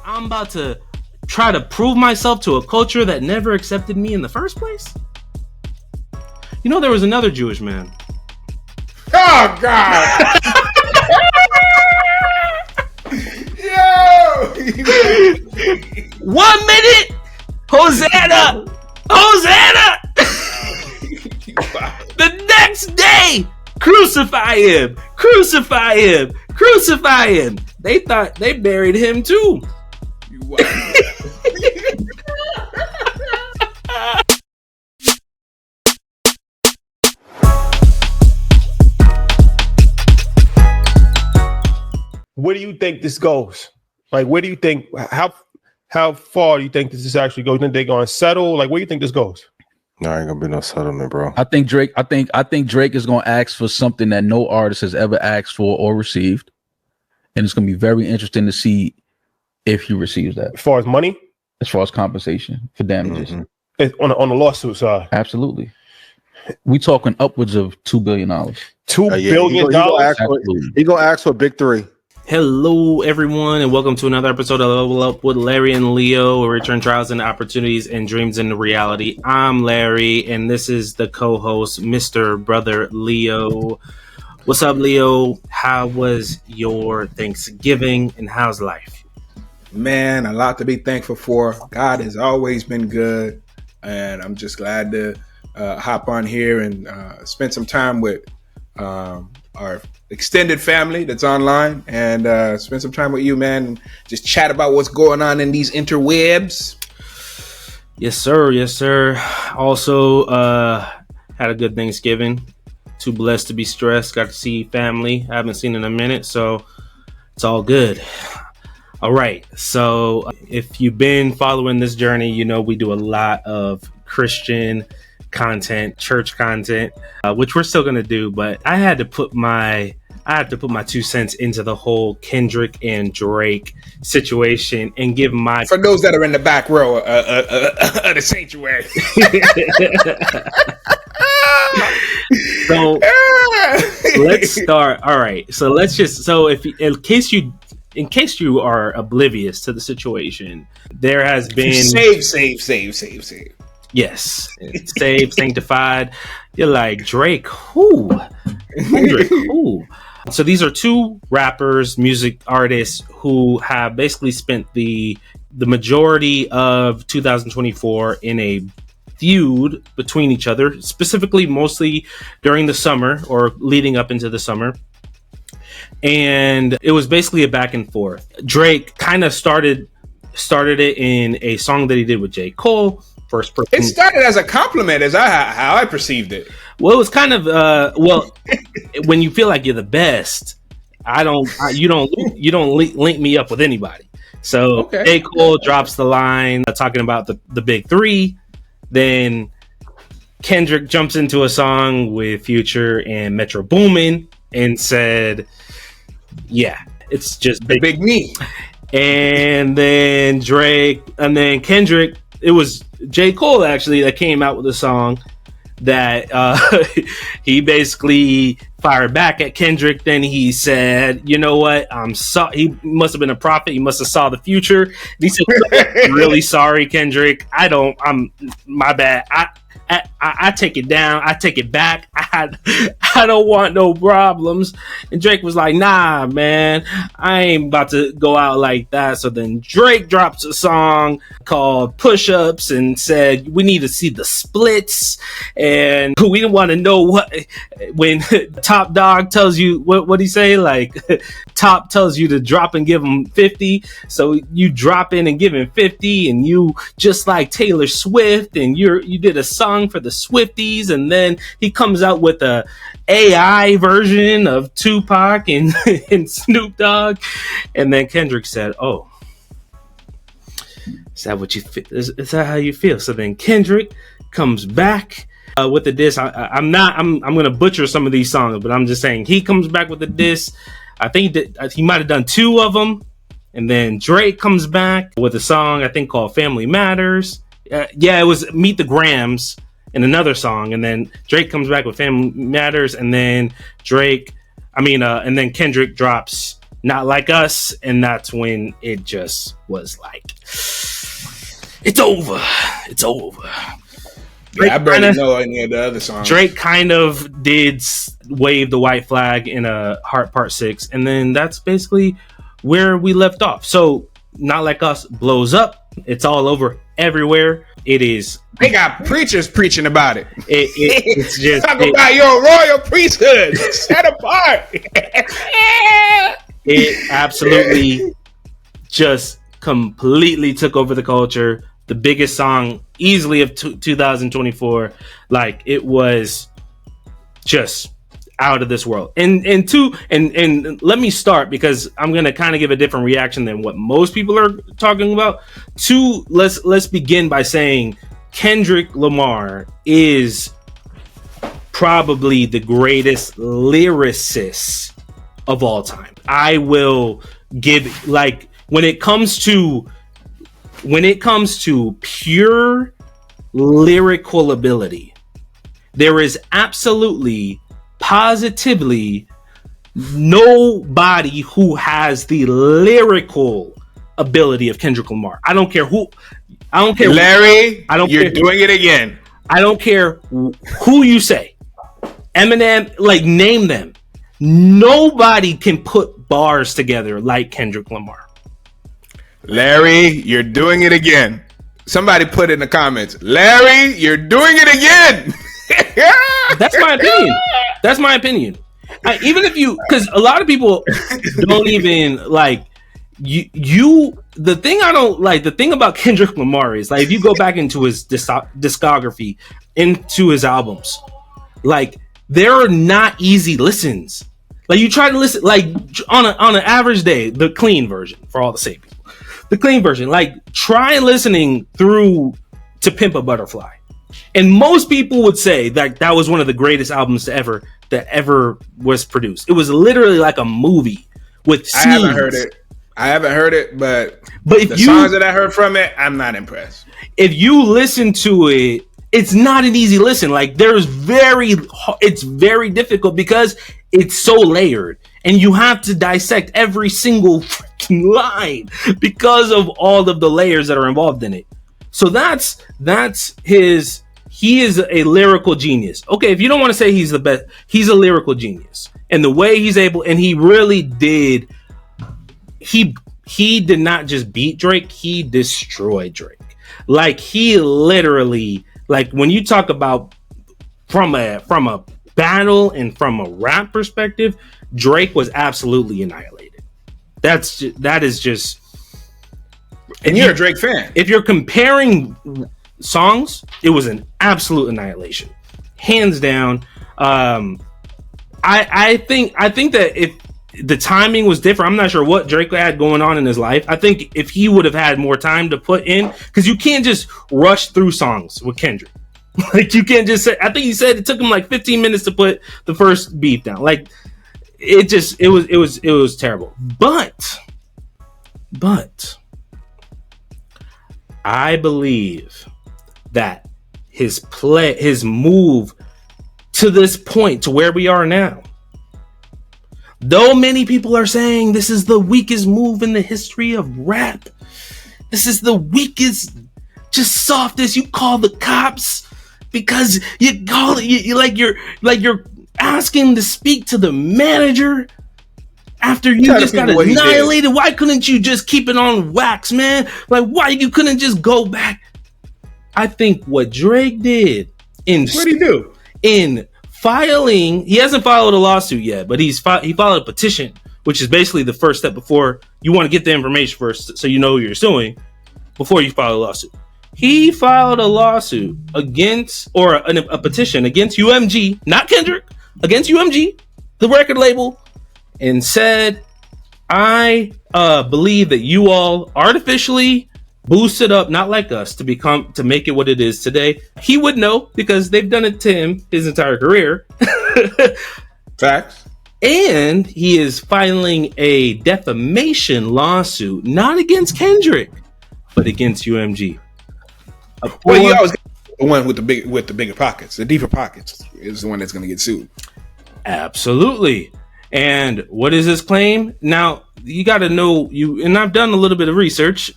I'm about to try to prove myself to a culture that never accepted me in the first place? You know, there was another Jewish man. Oh, God. Yo! 1 minute! Hosanna! Hosanna! The next day, crucify him! Crucify him! Crucify him! They thought they buried him too. Where do you think this goes? Like, where do you think, how far do you think this actually goes? Then they going to settle? Like, where do you think this goes? No, ain't gonna be no settlement, bro. I think Drake is gonna ask for something that no artist has ever asked for or received. And it's gonna be very interesting to see if he receives that. As far as money? As far as compensation for damages. Mm-hmm. On the lawsuit side. Absolutely. We talking upwards of $2 billion. $2 billion? He gonna ask for a big three. Hello, everyone, and welcome to another episode of Level Up with Larry and Leo, where we turn trials into opportunities and dreams into reality. I'm Larry, and this is the co-host, Mr. Brother Leo. What's up, Leo? How was your Thanksgiving, and how's life? Man, a lot to be thankful for. God has always been good, and I'm just glad to hop on here and spend some time with our extended family that's online, and spend some time with you, man, and just chat about what's going on in these interwebs. Yes, sir. Yes, sir. Also, had a good Thanksgiving. Too blessed to be stressed. Got to see family. I haven't seen in a minute, so it's all good. All right. So if you've been following this journey, you know we do a lot of Christian content, church content, which we're still gonna do, but I had to put my 2 cents into the whole Kendrick and Drake situation and give my, for those that are in the back row of the sanctuary. So let's start. All right, so let's just, so if in case you are oblivious to the situation, there has been save. Yes, saved, sanctified. You're like, Drake, who? Kendrick, who? So these are two rappers, music artists who have basically spent the majority of 2024 in a feud between each other, specifically mostly during the summer or leading up into the summer. And it was basically a back and forth. Drake kind of started it in a song that he did with J. Cole. First person. It started as a compliment, as how I perceived it. Well, it was kind of when you feel like you're the best, you don't link me up with anybody. So okay. J. Cole drops the line talking about the big three. Then Kendrick jumps into a song with Future and Metro Boomin and said, "Yeah, it's just big me." And then Drake, and then Kendrick. It was J. Cole actually that came out with a song that he basically fired back at Kendrick. Then he said, "You know what? He must have been a prophet. He must have saw the future." And he said, "Really sorry, Kendrick. I'm my bad. I take it down. I take it back. I don't want no problems." And Drake was like, "Nah, man, I ain't about to go out like that." So then Drake drops a song called Push Ups and said, "We need to see the splits. And we didn't want to know what, when Top Dog tells you, what he say? Like, Top tells you to drop and give him 50. So you drop in and give him 50, and you just like Taylor Swift, and you did a song for the Swifties." And then he comes out with a AI version of Tupac and Snoop Dogg. And then Kendrick said, "Oh, is that what you feel? Is that how you feel?" So then Kendrick comes back with the diss. I'm gonna butcher some of these songs, but I'm just saying he comes back with the diss. I think that he might have done 2 of them. And then Drake comes back with a song I think called Family Matters. It was Meet the Grams in another song. And then Drake comes back with Family Matters, and then and then Kendrick drops Not Like Us, and that's when it just was like, it's over. It's over. I barely know any of the other songs. Drake kind of did wave the white flag in a Heart Part 6, and then that's basically where we left off. So Not Like Us blows up. It's all over everywhere. It is. They got preachers preaching about it. It's just talk about your royal priesthood set apart. It absolutely just completely took over the culture. The biggest song easily of 2024. Like, it was just out of this world. And let me start, because I'm gonna kind of give a different reaction than what most people are talking about. Let's begin by saying Kendrick Lamar is probably the greatest lyricist of all time. I will give, like, when it comes to pure lyrical ability, there is absolutely, positively nobody who has the lyrical ability of Kendrick Lamar. I don't care who. I don't care, Larry. You're doing it again. I don't care who you say. Eminem, like, name them. Nobody can put bars together like Kendrick Lamar. Larry, you're doing it again. Somebody put in the comments, Larry, you're doing it again. That's my opinion. That's my opinion. Even if you, because a lot of people don't even like you. The thing I don't like, the thing about Kendrick Lamar is, like, if you go back into his discography, into his albums, like, there are not easy listens. Like, you try to listen, like, on an average day, the clean version, for all the same people, the clean version, like, try listening through To Pimp a Butterfly, and most people would say that that was one of the greatest albums that ever was produced. It was literally like a movie with scenes. I haven't heard it, but if the songs that I heard from it, I'm not impressed. If you listen to it, it's not an easy listen. Like, it's very difficult because it's so layered, and you have to dissect every single freaking line because of all of the layers that are involved in it. So that's his. He is a lyrical genius. Okay, if you don't want to say he's the best, he's a lyrical genius, and the way he's able, and he really did. He did not just beat Drake; he destroyed Drake. Like, he literally. Like, when you talk about from a battle and from a rap perspective, Drake was absolutely annihilated. That is just. And you're a Drake fan. If you're comparing songs, it was an absolute annihilation, hands down. I think that if the timing was different, I'm not sure what Drake had going on in his life. I think if he would have had more time to put in, because you can't just rush through songs with Kendrick. Like, you can't just say, I think he said it took him like 15 minutes to put the first beat down. Like, it was terrible. But I believe that his move to this point, to where we are now, though many people are saying this is the weakest move in the history of rap, this is the weakest, just softest. You call the cops because you call it, you're asking to speak to the manager after you just got annihilated. Why couldn't you just keep it on wax, man? Like, why you couldn't just go back? I think what Drake did What'd he do? In filing, he hasn't filed a lawsuit yet, but he filed a petition, which is basically the first step before you want to get the information first, so you know who you're suing before you file a lawsuit. He filed a lawsuit against, or a petition against UMG, not Kendrick, against UMG, the record label, and said, I believe that you all artificially boosted up Not Like Us to make it what it is today. He would know because they've done it to him his entire career. Facts. And he is filing a defamation lawsuit, not against Kendrick, but against UMG. Well, you always the one with the bigger pockets, the deeper pockets, is the one that's going to get sued. Absolutely. And what is his claim? Now, you got to know and I've done a little bit of research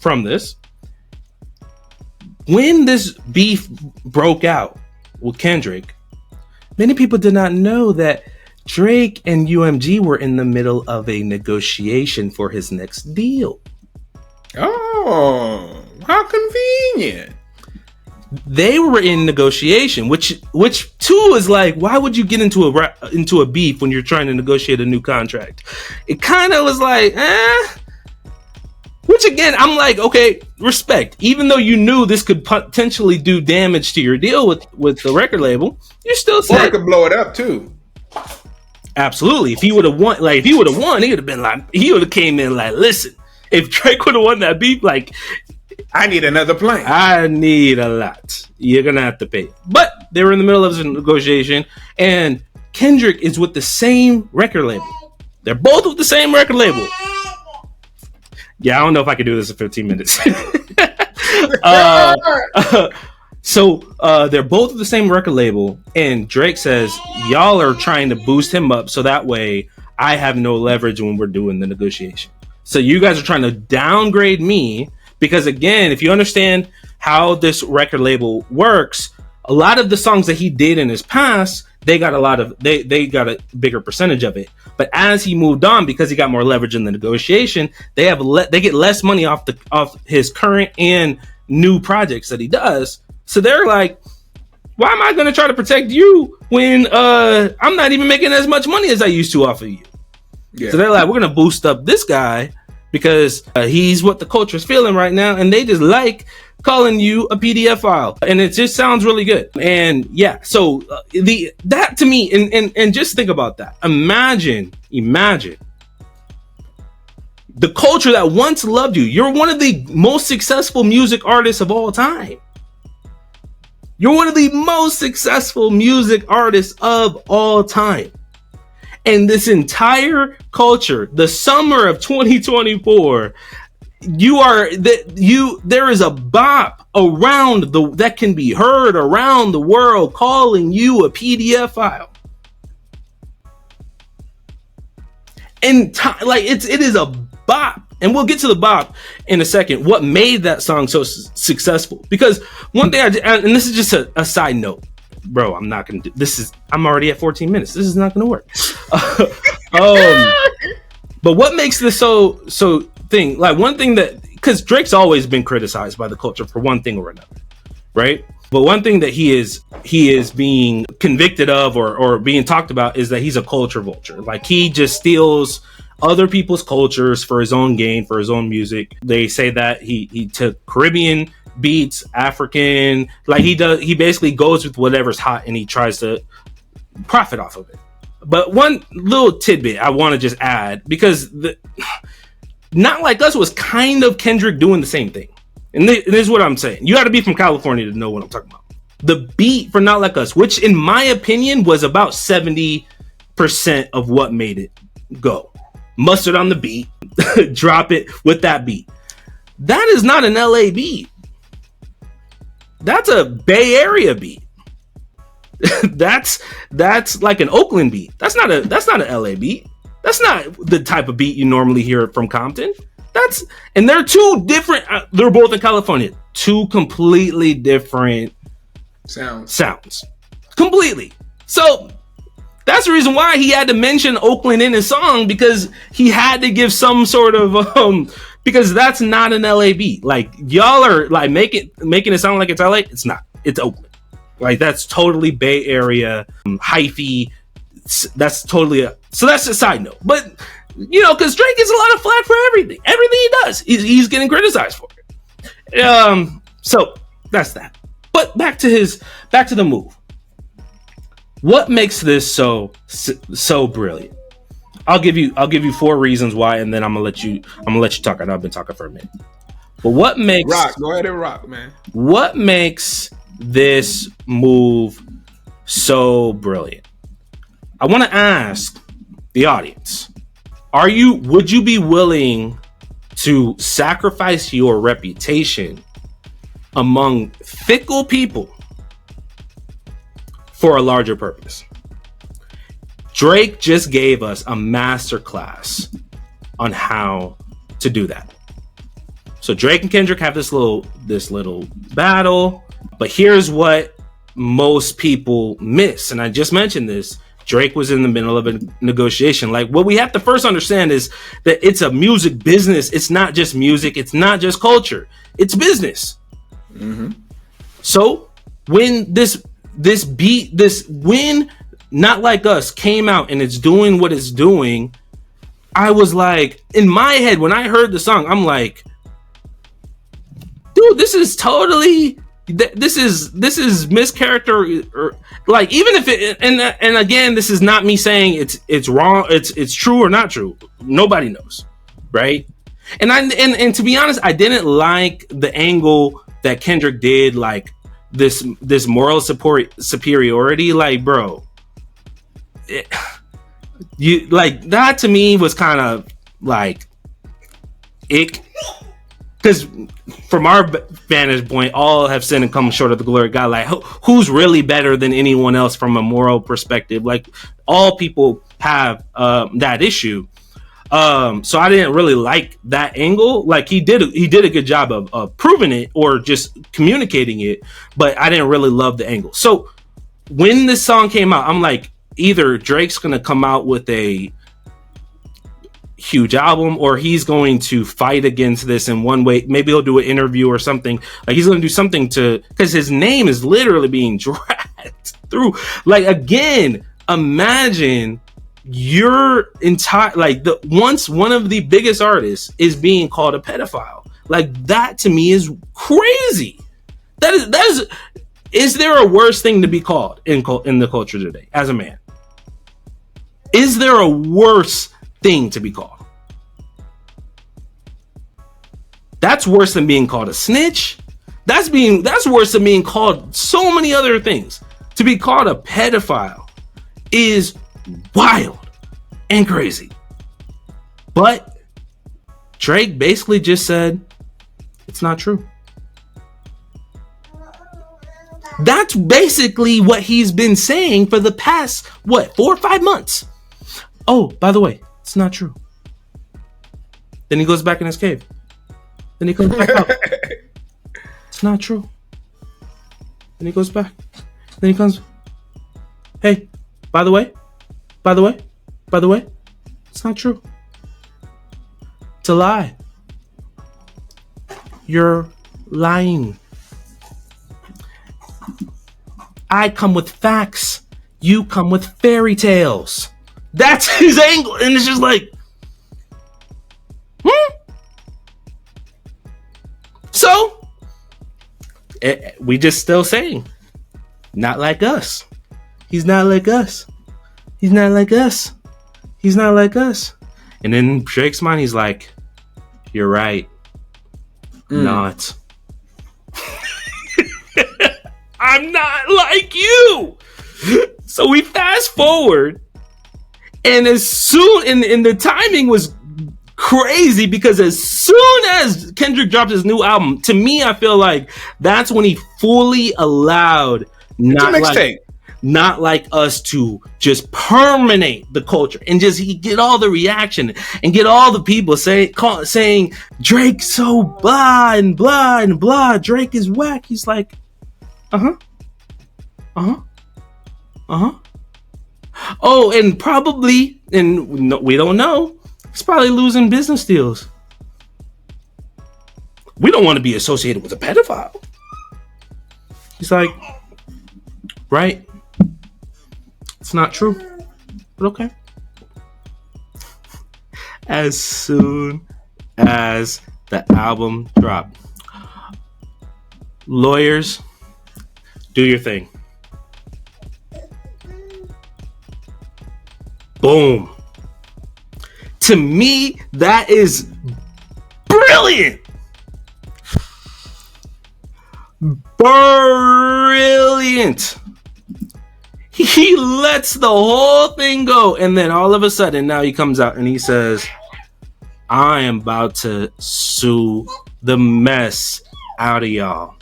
from this. When this beef broke out with Kendrick, many people did not know that Drake and UMG were in the middle of a negotiation for his next deal. Oh, how convenient. They were in negotiation, which too is like, why would you get into a beef when you're trying to negotiate a new contract? It kind of was like, which again, I'm like, okay, respect. Even though you knew this could potentially do damage to your deal with the record label, you still said, or it could blow it up too. Absolutely. If he would have won, he would have been like, he would have came in like, listen, if Drake would have won that beef, like, I need another plane. I need a lot. You're gonna have to pay. But they were in the middle of a negotiation, and Kendrick is with the same record label. They're both with the same record label. Yeah, I don't know if I could do this in 15 minutes. So they're both with the same record label, and Drake says, y'all are trying to boost him up so that way I have no leverage when we're doing the negotiation. So you guys are trying to downgrade me because, again, if you understand how this record label works, a lot of the songs that he did in his past, they got they got a bigger percentage of it. But as he moved on, because he got more leverage in the negotiation, they get less money off his current and new projects that he does. So they're like, why am I going to try to protect you when I'm not even making as much money as I used to off of you? Yeah. So they're like, we're going to boost up this guy because he's what the culture is feeling right now. And they just like calling you a PDF file. And it just sounds really good. And yeah, so that to me, and just think about that. Imagine the culture that once loved you. You're one of the most successful music artists of all time. You're one of the most successful music artists of all time. And this entire culture, the summer of 2024, there is a bop around that can be heard around the world calling you a PDF file. And it is a bop. And we'll get to the bop in a second. What made that song so successful? Because one thing and this is just a side note, bro. I'm not gonna do this. I'm already at 14 minutes. This is not gonna work. But what makes this so thing? Like one thing because Drake's always been criticized by the culture for one thing or another, right? But one thing that he is being convicted of or being talked about is that he's a culture vulture. Like he just steals other people's cultures for his own gain, for his own music. They say that he took Caribbean beats, African, like he basically goes with whatever's hot and he tries to profit off of it. But one little tidbit I want to just add, because Not Like Us was kind of Kendrick doing the same thing. And this is what I'm saying. You got to be from California to know what I'm talking about. The beat for Not Like Us, which in my opinion was about 70% of what made it go. Mustard on the beat, drop it with that beat. That is not an LA beat. That's a Bay Area beat. that's like an Oakland beat. That's not an LA beat. That's not the type of beat you normally hear from Compton. And they're two different. They're both in California. Two completely different sounds. Completely. So that's the reason why he had to mention Oakland in his song, because he had to give some sort of because that's not an LA beat. Like y'all are like making it sound like it's LA. It's not. It's Oakland. Like that's totally Bay Area, hyphy. That's totally so that's a side note. But because Drake gets a lot of flack for everything he does. He's getting criticized for it. So that's that. But back to the move. What makes this so brilliant? I'll give you 4 reasons why, and then I'm gonna let you talk. I know I've been talking for a minute. But what makes go ahead and rock, man. What makes this move so brilliant? I want to ask the audience: would you be willing to sacrifice your reputation among fickle people for a larger purpose? Drake just gave us a masterclass on how to do that. So Drake and Kendrick have this little battle, but here's what most people miss, and I just mentioned this. Drake was in the middle of a negotiation. Like, what we have to first understand is that it's a music business. It's not just music. It's not just culture. It's business. Mm-hmm. So when this when Not Like Us came out and it's doing what it's doing, I was like, in my head, when I heard the song, I'm like, dude, this is totally, this is mischaracter, or like, even if it, and again, this is not me saying it's wrong, it's true or not true. Nobody knows, right? And to be honest, I didn't like the angle that Kendrick did, like this moral superiority, like, bro, you like that to me was kind of like ick, because from our vantage point, all have sinned and come short of the glory of God. Like, who's really better than anyone else from a moral perspective? Like, all people have that issue. So I didn't really like that angle. Like, he did a good job of proving it or just communicating it, but I didn't really love the angle. So when this song came out, I'm like, either Drake's gonna come out with a huge album, or he's going to fight against this in one way. Maybe he'll do an interview or something. Like, he's going to do something because his name is literally being dragged through. Like, again, imagine your entire, like, once one of the biggest artists is being called a pedophile. Like, that to me is crazy. Is there a worse thing to be called in the culture today as a man? Is there a worse thing to be called? That's worse than being called a snitch. That's worse than being called so many other things. To be called a pedophile is wild and crazy. But Drake basically just said it's not true. That's basically what he's been saying for the past 4 or 5 months. Oh, by the way, it's not true. Then he goes back in his cave. Then he comes back out. It's not true. Then he goes back. Then he comes. Hey, by the way, it's not true. It's a lie. You're lying. I come with facts. You come with fairy tales. That's his angle. And it's just like, So, we just still saying, not like us. He's not like us. He's not like us. He's not like us. And in Drake's mind, he's like, you're right. Not. I'm not like you. So we fast forward, and as soon, and the timing was crazy, because as soon as Kendrick dropped his new album, to me, I feel like that's when he fully allowed Not Like Us to just permeate the culture and just get all the reaction and get all the people saying Drake so blah and blah and blah. Drake is whack. He's like, Oh, and probably, and no, we don't know, he's probably losing business deals. We don't want to be associated with a pedophile. He's like, right? It's not true, but okay. As soon as the album dropped, lawyers, do your thing. Boom. To me, that is brilliant. Brilliant. He lets the whole thing go, and then all of a sudden, now he comes out and he says, I am about to sue the mess out of y'all.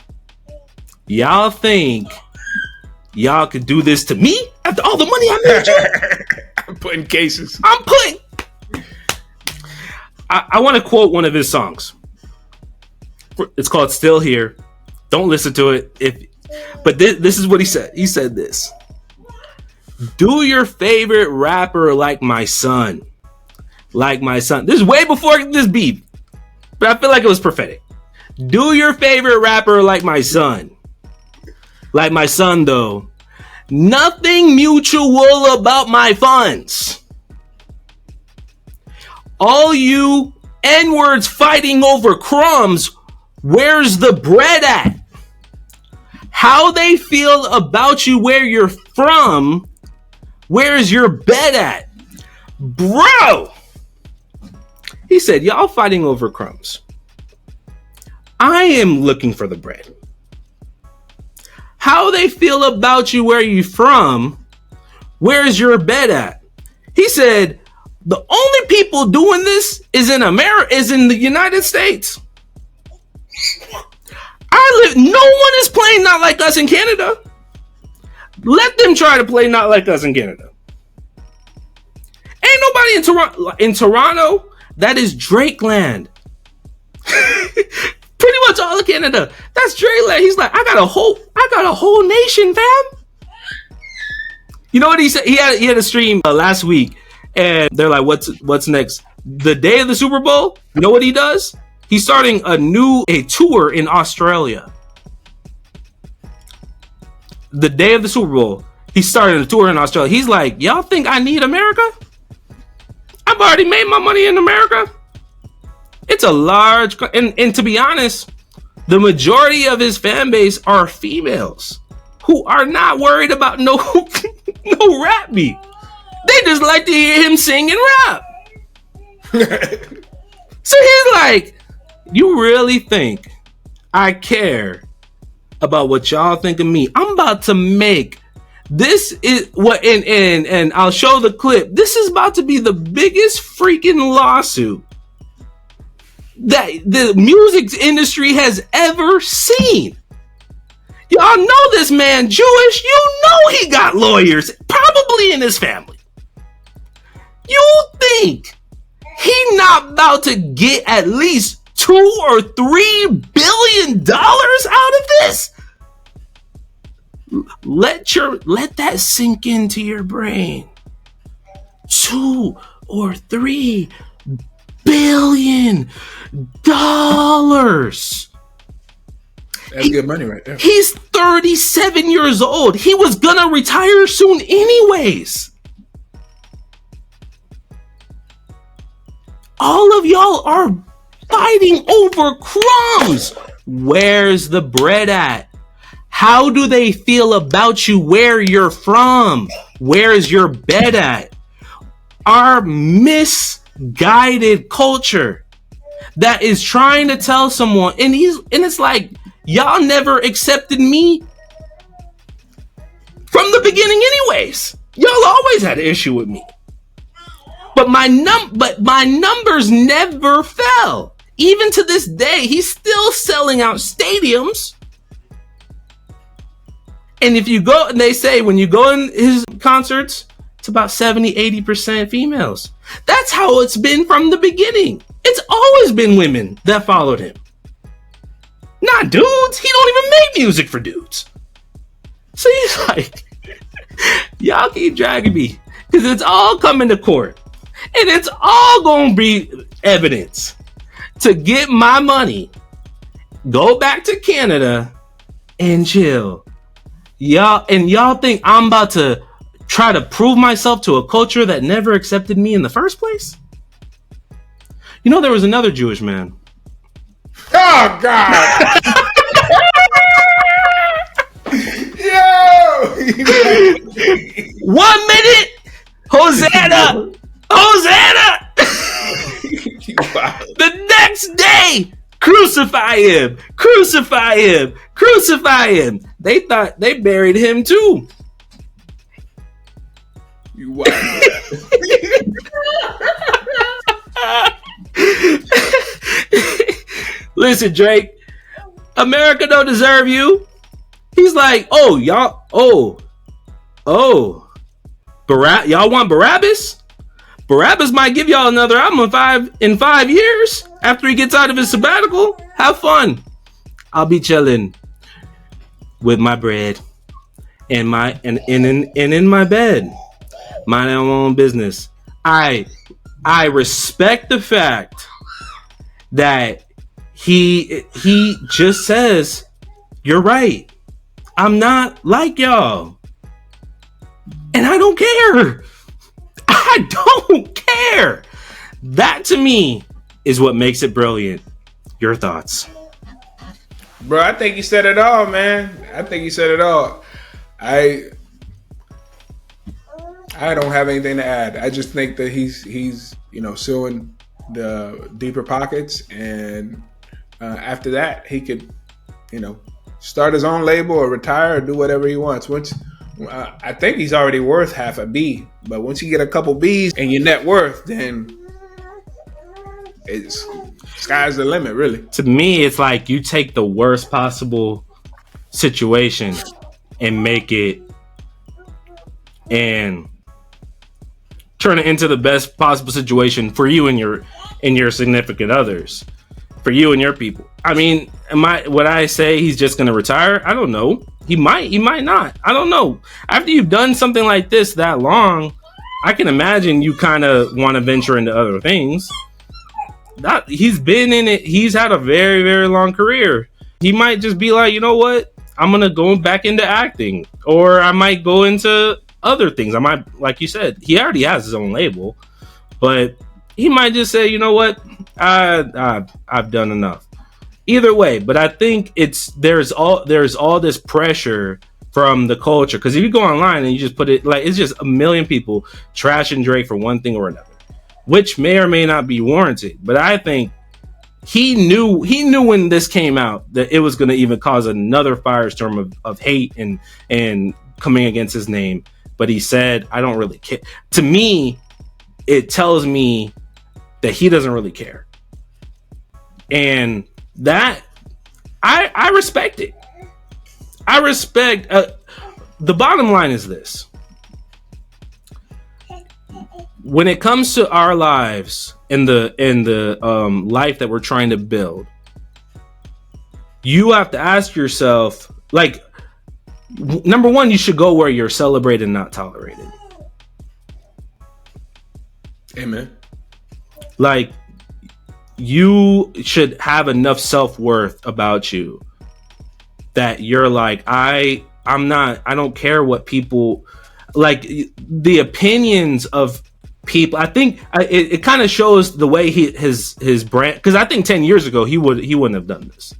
Y'all think y'all could do this to me after all the money I made you? I'm putting cases. I want to quote one of his songs. It's called "Still Here." Don't listen to it. But this is what he said. He said this: "Do your favorite rapper like my son, like my son." This is way before this beef, but I feel like it was prophetic. Do your favorite rapper like my son, though. Nothing mutual about my funds. All you N-words fighting over crumbs, where's the bread at? How they feel about you where you're from, where's your bed at? Bro! He said, y'all fighting over crumbs. I am looking for the bread. How they feel about you where you from, where's your bed at? He said, the only people doing this is in America, is in the United States. No one is playing Not Like Us in Canada. Let them try to play Not Like Us in Canada. Ain't nobody in Toronto. That is Drake land. Pretty much all of Canada. That's Drake land. He's like, I got a whole nation, fam. You know what he said? He had a stream last week, and they're like, what's next? The day of the Super Bowl, you know what he does? He's starting a tour in Australia. The day of the Super Bowl, he's starting a tour in Australia. He's like, y'all think I need America? I've already made my money in America. It's a large, and to be honest, the majority of his fan base are females who are not worried about no rap beat. They just like to hear him sing and rap. So he's like, you really think I care about what y'all think of me? I'm about to make this is what, and I'll show the clip. This is about to be the biggest freaking lawsuit that the music industry has ever seen. Y'all know this man Jewish. You know he got lawyers, probably in his family. You think he not about to get at least $2 or $3 billion out of this? Let that sink into your brain. $2 or $3 billion. That's good money right there. He's 37 years old. He was gonna retire soon anyways. All of y'all are fighting over crumbs. Where's the bread at? How do they feel about you where you're from? Where's your bed at? Our misguided culture that is trying to tell someone, and it's like, y'all never accepted me from the beginning anyways. Y'all always had an issue with me. But my numbers never fell. Even to this day, he's still selling out stadiums. And if you go, and they say when you go in his concerts, it's about 70-80% females. That's how it's been from the beginning. It's always been women that followed him, not dudes. He don't even make music for dudes. So he's like, y'all keep dragging me because it's all coming to court, and it's all gonna be evidence to get my money. Go back to Canada and chill. Y'all think I'm about to try to prove myself to a culture that never accepted me in the first place? You know, there was another Jewish man. Oh, God. Yo! 1 minute, Hosanna! The next day, crucify him! They thought they buried him too. You wild. Listen, Drake, America don't deserve you. He's like, y'all want Barabbas? Barabbas might give y'all another album in 5 years after he gets out of his sabbatical. Have fun. I'll be chilling with my bread and in my bed, minding my own business. I respect the fact that he just says, "You're right. I'm not like y'all, and I don't care. I don't care." That to me is what makes it brilliant. Your thoughts? Bro, I think you said it all, man. I think you said it all. I don't have anything to add. I just think that he's suing the deeper pockets, and after that he could start his own label or retire or do whatever he wants. Once I think he's already worth half a B, but once you get a couple B's and your net worth, then it's sky's the limit, really. To me, it's like you take the worst possible situation and make it and turn it into the best possible situation for you and your significant others, for you and your people. I mean, would I say he's just going to retire? I don't know. He might not. I don't know. After you've done something like this that long, I can imagine you kind of want to venture into other things. He's been in it. He's had a very, very long career. He might just be like, you know what? I'm going to go back into acting, or I might go into other things. I might, like you said, he already has his own label, but he might just say, you know what? I've done enough. Either way, but I think there's all this pressure from the culture, because if you go online and you just put it like, it's just a million people trashing Drake for one thing or another, which may or may not be warranted. But I think he knew when this came out that it was going to even cause another firestorm of hate and coming against his name. But he said, I don't really care. To me, it tells me that he doesn't really care. And that I respect it. I respect the bottom line is this. When it comes to our lives and the life that we're trying to build, you have to ask yourself, like, number one, you should go where you're celebrated, not tolerated. Amen. Like, you should have enough self-worth about you that you're like, I don't care what people, like, the opinions of people. I think it kind of shows the way his brand, because I think 10 years ago he wouldn't have done this.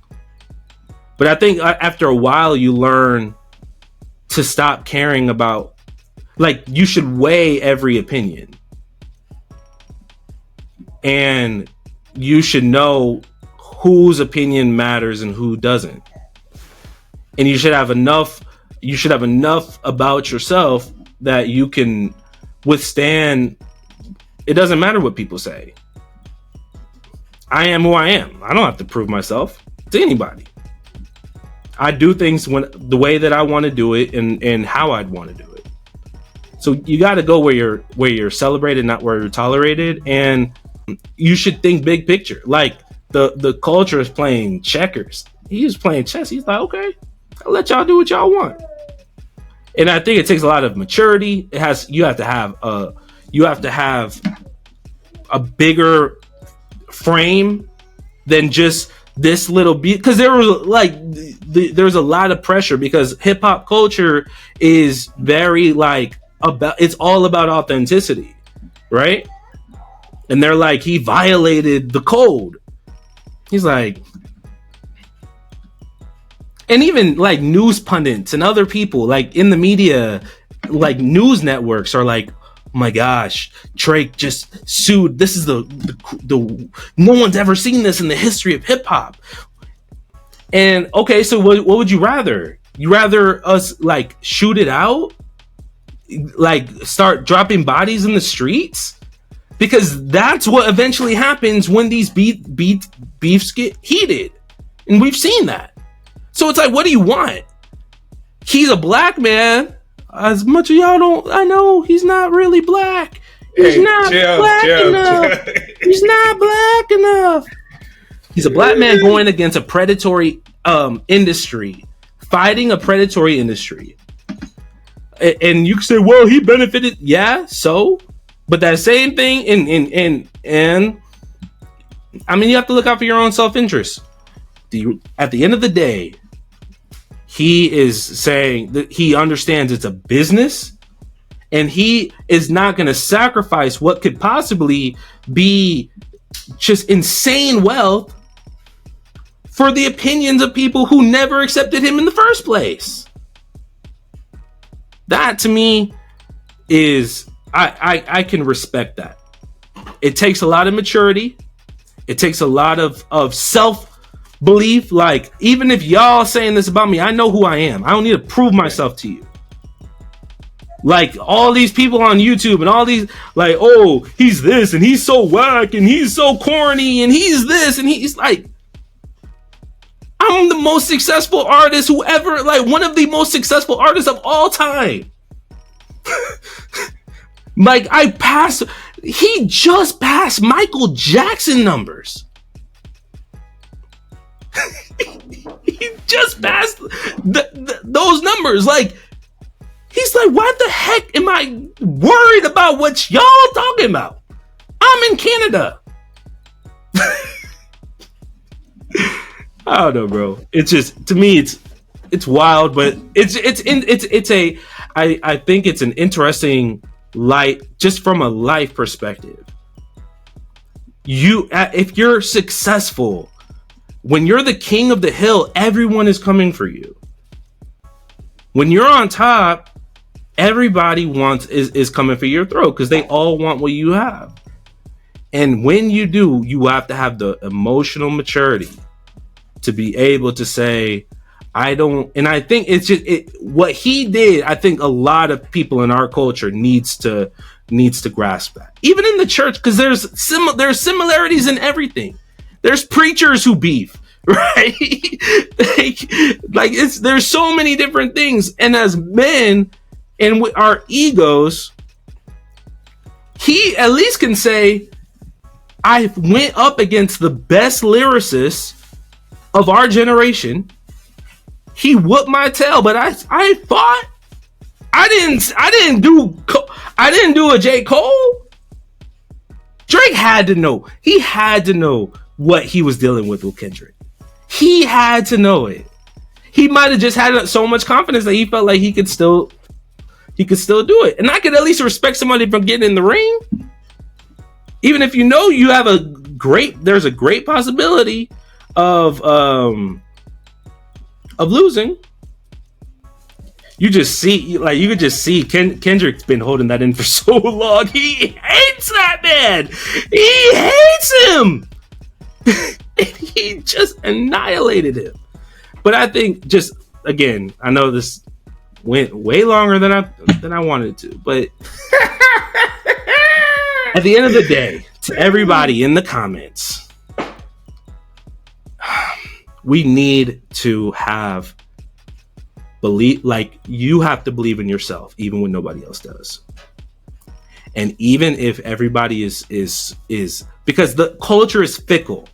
But I think after a while you learn to stop caring about, like, you should weigh every opinion, and you should know whose opinion matters and who doesn't. And you should have enough about yourself that you can withstand. It doesn't matter what people say. I am who I am. I don't have to prove myself to anybody. I do things the way that I want to do it and how I'd want to do it. So you got to go where you're celebrated, not where you're tolerated. And you should think big picture. Like, the culture is playing checkers. He's playing chess. He's like, okay, I'll let y'all do what y'all want. And I think it takes a lot of maturity. You have to have a bigger frame than just this little beat, because there was there's a lot of pressure, because hip hop culture is very it's all about authenticity, right? And they're like, he violated the code. He's like, and even like news pundits and other people like in the media, like news networks are like, oh my gosh, Drake just sued. This is the no one's ever seen this in the history of hip hop. And okay, so what would you rather? You rather us like shoot it out? Like start dropping bodies in the streets? Because that's what eventually happens when these beefs get heated. And we've seen that. So it's like, what do you want? He's a black man. As much as y'all don't, I know he's not really black. He's Hey, not chill, black chill, enough. chill. He's not black enough. He's a black man going against a predatory industry, fighting a predatory industry. And you can say, well, he benefited. Yeah, so? But that same thing, and I mean, you have to look out for your own self-interest. At the end of the day, he is saying that he understands it's a business, and he is not going to sacrifice what could possibly be just insane wealth for the opinions of people who never accepted him in the first place. That to me is, I can respect that. It takes a lot of maturity. It takes a lot of self-belief. Like, even if y'all saying this about me, I know who I am. I don't need to prove myself to you. Like, all these people on YouTube and all these, like, oh, he's this and he's so whack and he's so corny and he's this and he's like, I'm the most successful artist who ever, like, one of the most successful artists of all time. Like, he just passed Michael Jackson numbers. He just passed those numbers. Like, he's like, why the heck am I worried about what y'all talking about? I'm in Canada. I don't know, bro. It's just, to me, it's wild, but I think it's an interesting light, just from a life perspective. If you're successful, when you're the king of the hill, everyone is coming for you. When you're on top, everybody is coming for your throat because they all want what you have. And when you do, you have to have the emotional maturity to be able to say, I don't, and I think it's just what he did. I think a lot of people in our culture needs to grasp that, even in the church, because there's similarities in everything. There's preachers who beef, right? like there's so many different things, and as men and with our egos, he at least can say, I went up against the best lyricists of our generation. He whooped my tail, but I fought. I didn't do a J. Cole. Drake had to know. He had to know what he was dealing with Kendrick. He had to know it. He might have just had so much confidence that he felt like he could still do it. And I could at least respect somebody from getting in the ring. Even if you know you have there's a great possibility of losing. You could just see Kendrick's been holding that in for so long. He hates that man. He hates him. And he just annihilated him. But I think, just again, I know this went way longer than I wanted to, but at the end of the day, to everybody in the comments, we need to have believe. Like, you have to believe in yourself, even when nobody else does. And even if everybody is because the culture is fickle.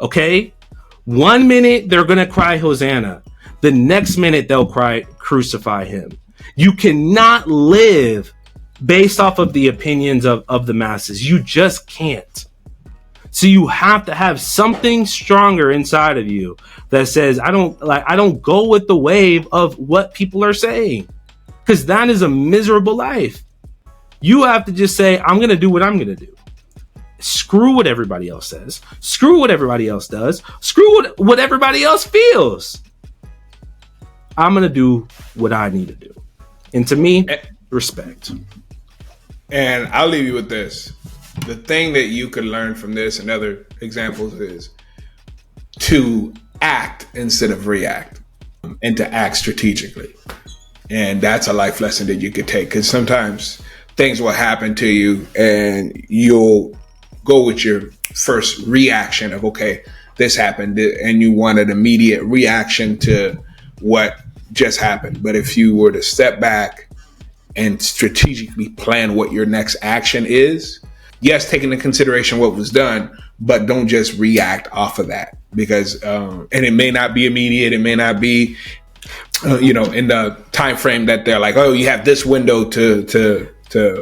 Okay, 1 minute they're gonna cry Hosanna, the next minute they'll cry crucify him. You cannot live based off of the opinions of the masses. You just can't. So you have to have something stronger inside of you that says, I don't go with the wave of what people are saying, because that is a miserable life. You have to just say, I'm going to do what I'm going to do. Screw what everybody else says. Screw what everybody else does. Screw what everybody else feels. I'm going to do what I need to do. And to me, respect. And I'll leave you with this. The thing that you could learn from this and other examples is to act instead of react, and to act strategically. And that's a life lesson that you could take, because sometimes things will happen to you and you'll go with your first reaction of, okay, this happened, and you want an immediate reaction to what just happened. But if you were to step back and strategically plan what your next action is. Yes, take into consideration what was done, but don't just react off of that, because and it may not be immediate. It may not be, in the time frame that they're like, oh, you have this window to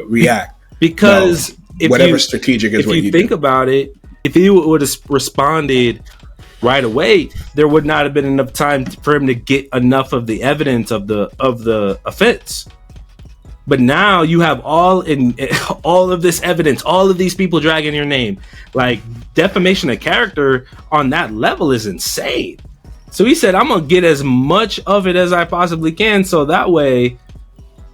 react. Because whatever strategic is what you think about it, if he would have responded right away, there would not have been enough time for him to get enough of the evidence of the offense. But now you have all of this evidence, all of these people dragging your name. Like, defamation of character on that level is insane. So he said, I'm gonna get as much of it as I possibly can, so that way,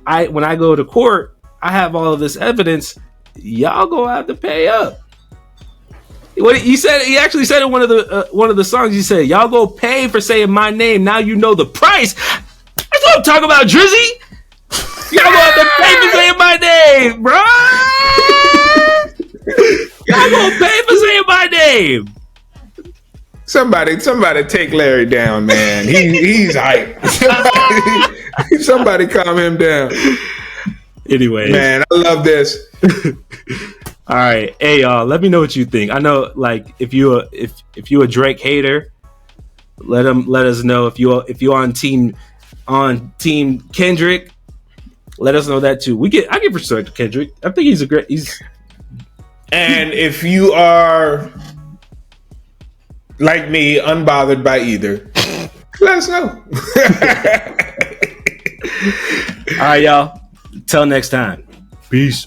when I go to court, I have all of this evidence. Y'all gonna have to pay up. What he said, he actually said in one of the songs. He said, "Y'all go pay for saying my name. Now you know the price." That's what I'm talking about, Drizzy. Y'all gonna have to pay for saying my name, bro. Y'all gonna pay for saying my name. Somebody take Larry down, man. He's hype. Somebody calm him down. Anyway, man, I love this. All right, hey y'all, let me know what you think. I know, like, if you a Drake hater, let us know. If you on team Kendrick, let us know that too. I give respect to Kendrick. I think and if you are like me, unbothered by either, let us know. All right, y'all. Till next time. Peace.